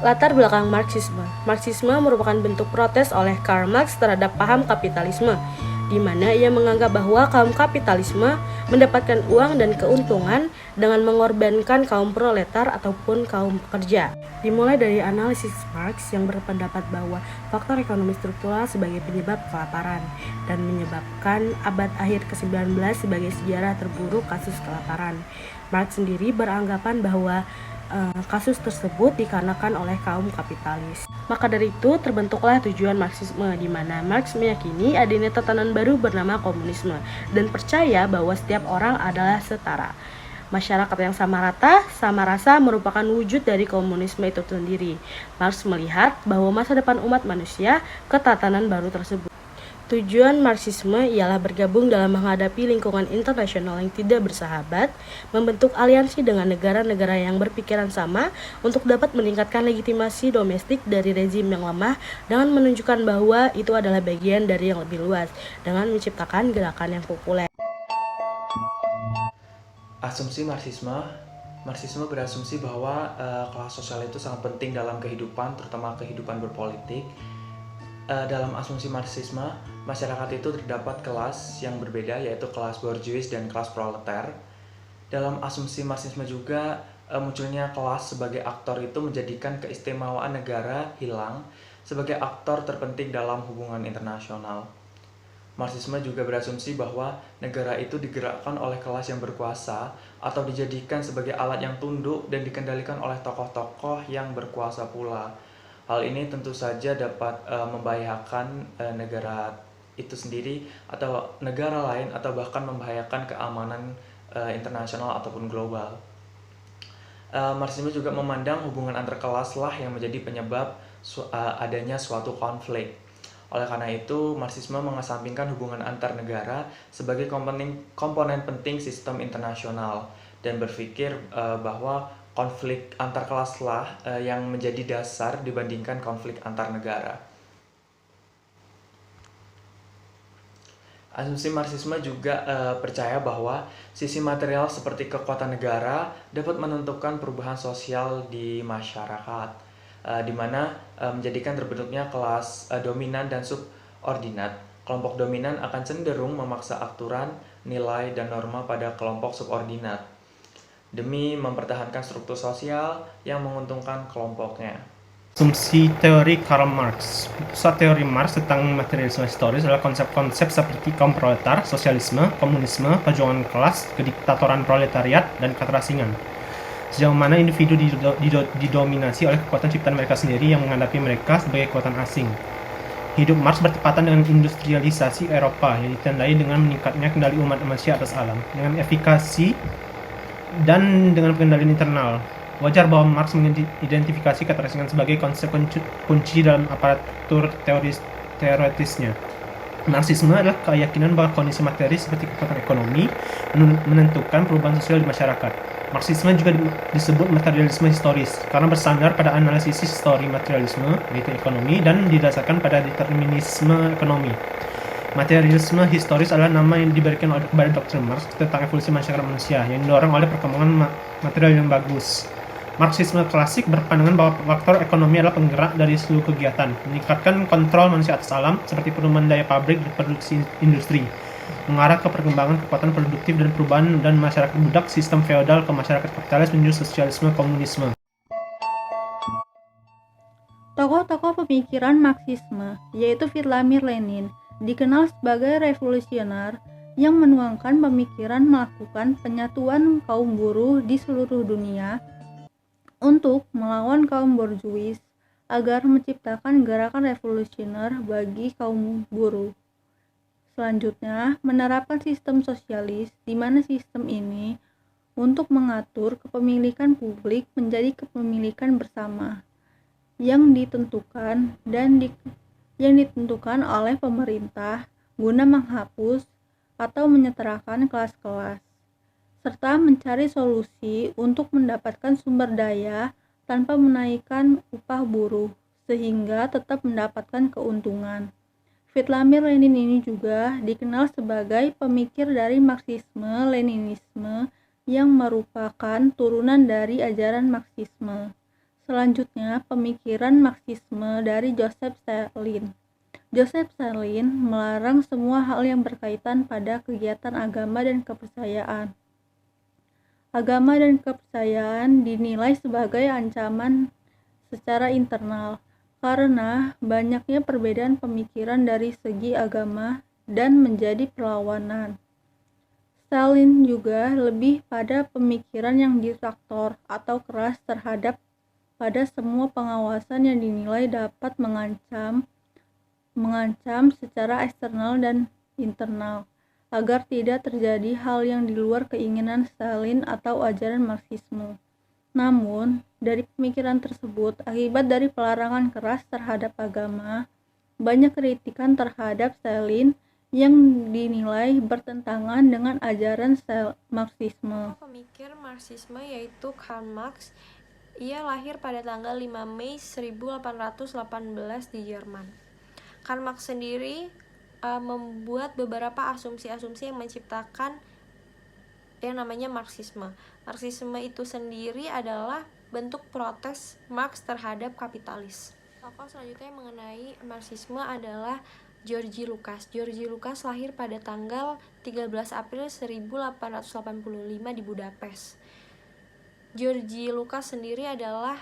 Latar belakang Marxisme. Marxisme merupakan bentuk protes oleh Karl Marx terhadap paham kapitalisme, di mana ia menganggap bahwa kaum kapitalisme mendapatkan uang dan keuntungan dengan mengorbankan kaum proletar ataupun kaum pekerja. Dimulai dari analisis Marx yang berpendapat bahwa faktor ekonomi struktural sebagai penyebab kelaparan dan menyebabkan abad akhir ke-19 sebagai sejarah terburuk kasus kelaparan. Marx sendiri beranggapan bahwa kasus tersebut dikarenakan oleh kaum kapitalis. Maka dari itu terbentuklah tujuan Marxisme, di mana Marx meyakini adanya tatanan baru bernama komunisme dan percaya bahwa setiap orang adalah setara. Masyarakat yang sama rata, sama rasa merupakan wujud dari komunisme itu sendiri. Marx melihat bahwa masa depan umat manusia ke tatanan baru tersebut. Tujuan Marxisme ialah bergabung dalam menghadapi lingkungan internasional yang tidak bersahabat, membentuk aliansi dengan negara-negara yang berpikiran sama untuk dapat meningkatkan legitimasi domestik dari rezim yang lemah dengan menunjukkan bahwa itu adalah bagian dari yang lebih luas, dengan menciptakan gerakan yang populer. Asumsi Marxisme berasumsi bahwa kelas sosial itu sangat penting dalam kehidupan, terutama kehidupan berpolitik. Dalam asumsi Marxisme, masyarakat itu terdapat kelas yang berbeda, yaitu kelas borjuis dan kelas proletar. Dalam asumsi Marxisme juga munculnya kelas sebagai aktor itu menjadikan keistimewaan negara hilang sebagai aktor terpenting dalam hubungan internasional. Marxisme juga berasumsi bahwa negara itu digerakkan oleh kelas yang berkuasa atau dijadikan sebagai alat yang tunduk dan dikendalikan oleh tokoh-tokoh yang berkuasa pula. Hal ini tentu saja dapat membahayakan negara itu sendiri atau negara lain, atau bahkan membahayakan keamanan internasional ataupun global. Marxisme juga memandang hubungan antar kelas lah yang menjadi penyebab adanya suatu konflik. Oleh karena itu, Marxisme mengesampingkan hubungan antar negara sebagai komponen penting sistem internasional dan berpikir bahwa konflik antar kelas lah yang menjadi dasar dibandingkan konflik antar negara. Asumsi Marxisme juga percaya bahwa sisi material seperti kekuatan negara dapat menentukan perubahan sosial di masyarakat, di mana menjadikan terbentuknya kelas dominan dan subordinat. Kelompok dominan akan cenderung memaksa aturan, nilai, dan norma pada kelompok subordinat demi mempertahankan struktur sosial yang menguntungkan kelompoknya. Asumsi teori Karl Marx. Pusat teori Marx tentang materialisme historis adalah konsep-konsep seperti kaum proletar, sosialisme, komunisme, perjuangan kelas, kediktatoran proletariat, dan keterasingan. Sejauh mana individu didominasi oleh kekuatan ciptaan mereka sendiri yang menghadapi mereka sebagai kekuatan asing. Hidup Marx bertepatan dengan industrialisasi Eropa yang ditandai dengan meningkatnya kendali umat manusia atas alam, dengan efikasi dan dengan pengendalian internal. Wajar bahwa Marx mengidentifikasi keterasingan sebagai konsep kunci dalam aparatur teoritisnya. Marxisme adalah keyakinan bahwa kondisi materi seperti kekuatan ekonomi menentukan perubahan sosial di masyarakat. Marxisme juga disebut materialisme historis karena bersandar pada analisis histori materialisme, yaitu ekonomi, dan didasarkan pada determinisme ekonomi. Materialisme historis adalah nama yang diberikan kepada doktrin Marx tentang evolusi masyarakat manusia yang didorong oleh perkembangan material yang bagus. Marxisme klasik berpandangan bahwa faktor ekonomi adalah penggerak dari seluruh kegiatan, meningkatkan kontrol manusia atas alam seperti pengembangan daya pabrik dan produksi industri, mengarah ke perkembangan kekuatan produktif dan perubahan dan masyarakat budak sistem feodal ke masyarakat kapitalis menuju sosialisme komunisme. Tokoh-tokoh pemikiran Marxisme, yaitu Vladimir Lenin, dikenal sebagai revolusioner yang menuangkan pemikiran melakukan penyatuan kaum buruh di seluruh dunia untuk melawan kaum borjuis agar menciptakan gerakan revolusioner bagi kaum buruh. Selanjutnya, menerapkan sistem sosialis di mana sistem ini untuk mengatur kepemilikan publik menjadi kepemilikan bersama yang ditentukan oleh pemerintah guna menghapus atau menyetarakan kelas-kelas, serta mencari solusi untuk mendapatkan sumber daya tanpa menaikkan upah buruh, sehingga tetap mendapatkan keuntungan. Vladimir Lenin ini juga dikenal sebagai pemikir dari Marxisme-Leninisme yang merupakan turunan dari ajaran Marxisme. Selanjutnya, pemikiran Marxisme dari Joseph Stalin. Joseph Stalin melarang semua hal yang berkaitan pada kegiatan agama dan kepercayaan. Agama dan kepercayaan dinilai sebagai ancaman secara internal karena banyaknya perbedaan pemikiran dari segi agama dan menjadi perlawanan. Stalin juga lebih pada pemikiran yang diktator atau keras terhadap pada semua pengawasan yang dinilai dapat mengancam secara eksternal dan internal, agar tidak terjadi hal yang di luar keinginan Stalin atau ajaran Marxisme. Namun, dari pemikiran tersebut, akibat dari pelarangan keras terhadap agama, banyak kritikan terhadap Stalin yang dinilai bertentangan dengan ajaran Marxisme. Pemikir Marxisme yaitu Karl Marx. Ia lahir pada tanggal 5 Mei 1818 di Jerman. Karl Marx sendiri membuat beberapa asumsi-asumsi yang menciptakan yang namanya Marxisme. Marxisme itu sendiri adalah bentuk protes Marx terhadap kapitalis. Tokoh selanjutnya mengenai Marxisme adalah Georgi Lukács. Georgi Lukács lahir pada tanggal 13 April 1885 di Budapest. Georgi Lukács sendiri adalah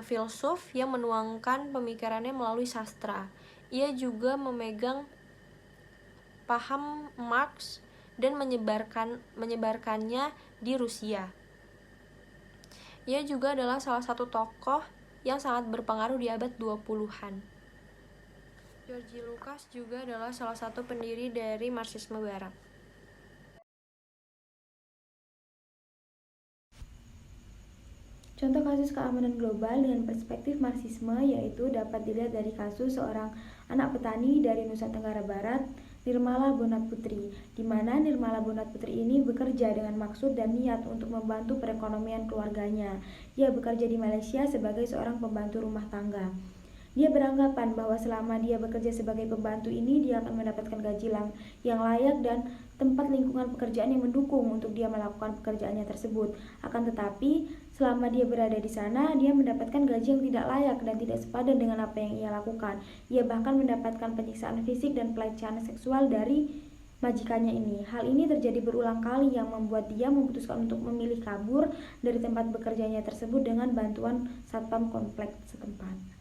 filsuf yang menuangkan pemikirannya melalui sastra. Ia juga memegang paham Marx dan menyebarkannya di Rusia. Ia juga adalah salah satu tokoh yang sangat berpengaruh di abad 20-an. Georgi Lukács juga adalah salah satu pendiri dari Marxisme Barat. Contoh kasus keamanan global dengan perspektif Marxisme yaitu dapat dilihat dari kasus seorang anak petani dari Nusa Tenggara Barat, Nirmala Bonat Putri, di mana Nirmala Bonat Putri ini bekerja dengan maksud dan niat untuk membantu perekonomian keluarganya. Ia bekerja di Malaysia sebagai seorang pembantu rumah tangga. Dia beranggapan bahwa selama dia bekerja sebagai pembantu ini, dia akan mendapatkan gaji yang layak dan tempat lingkungan pekerjaan yang mendukung untuk dia melakukan pekerjaannya tersebut. Akan tetapi, selama dia berada di sana, dia mendapatkan gaji yang tidak layak dan tidak sepadan dengan apa yang ia lakukan. Ia bahkan mendapatkan penyiksaan fisik dan pelecehan seksual dari majikannya ini. Hal ini terjadi berulang kali yang membuat dia memutuskan untuk memilih kabur dari tempat bekerjanya tersebut dengan bantuan satpam kompleks setempat.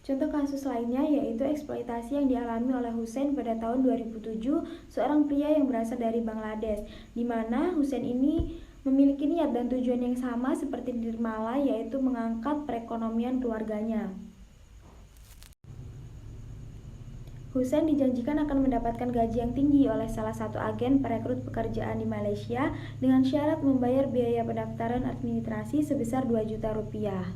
Contoh kasus lainnya yaitu eksploitasi yang dialami oleh Hussein pada tahun 2007, seorang pria yang berasal dari Bangladesh, di mana Hussein ini memiliki niat dan tujuan yang sama seperti Nirmala, yaitu mengangkat perekonomian keluarganya. Hussein dijanjikan akan mendapatkan gaji yang tinggi oleh salah satu agen perekrut pekerjaan di Malaysia dengan syarat membayar biaya pendaftaran administrasi sebesar 2 juta rupiah.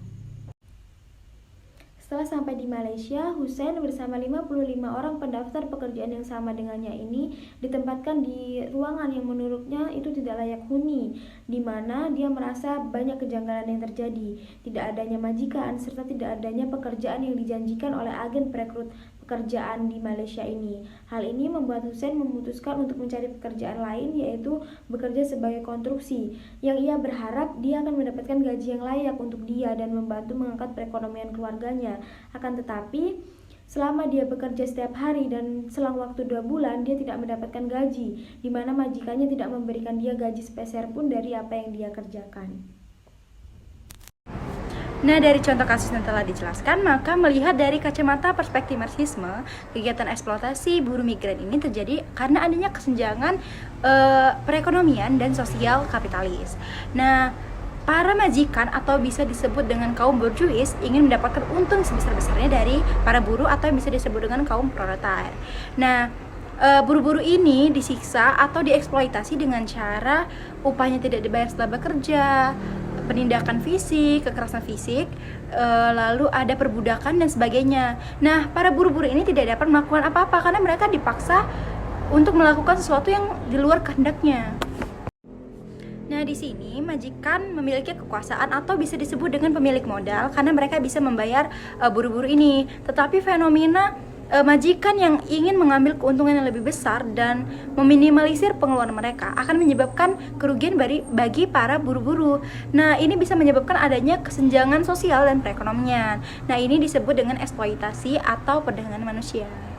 Setelah sampai di Malaysia, Hussein bersama 55 orang pendaftar pekerjaan yang sama dengannya ini ditempatkan di ruangan yang menurutnya itu tidak layak huni, di mana dia merasa banyak kejanggalan yang terjadi, tidak adanya majikan, serta tidak adanya pekerjaan yang dijanjikan oleh agen perekrut pekerjaan di Malaysia ini. Hal ini membuat Hussein memutuskan untuk mencari pekerjaan lain, yaitu bekerja sebagai konstruksi, yang ia berharap dia akan mendapatkan gaji yang layak untuk dia dan membantu mengangkat perekonomian keluarganya. Akan tetapi, selama dia bekerja setiap hari dan selang waktu 2 bulan, dia tidak mendapatkan gaji, di mana majikannya tidak memberikan dia gaji sepeser pun dari apa yang dia kerjakan. Nah, dari contoh kasus yang telah dijelaskan, maka melihat dari kacamata perspektif Marxisme, kegiatan eksploitasi buruh migran ini terjadi karena adanya kesenjangan perekonomian dan sosial kapitalis. Nah, para majikan atau bisa disebut dengan kaum borjuis ingin mendapatkan untung sebesar-besarnya dari para buruh atau yang bisa disebut dengan kaum proletar. Nah, buruh-buruh ini disiksa atau dieksploitasi dengan cara upahnya tidak dibayar setelah bekerja, penindakan fisik, kekerasan fisik, lalu ada perbudakan dan sebagainya. Nah, para buruh-buruh ini tidak dapat melakukan apa-apa karena mereka dipaksa untuk melakukan sesuatu yang di luar kehendaknya. Nah, di sini majikan memiliki kekuasaan atau bisa disebut dengan pemilik modal karena mereka bisa membayar buruh-buruh ini. Tetapi fenomena majikan yang ingin mengambil keuntungan yang lebih besar dan meminimalisir pengeluaran mereka akan menyebabkan kerugian bagi para buruh-buruh. Nah, ini bisa menyebabkan adanya kesenjangan sosial dan perekonomian. Nah, ini disebut dengan eksploitasi atau perdagangan manusia.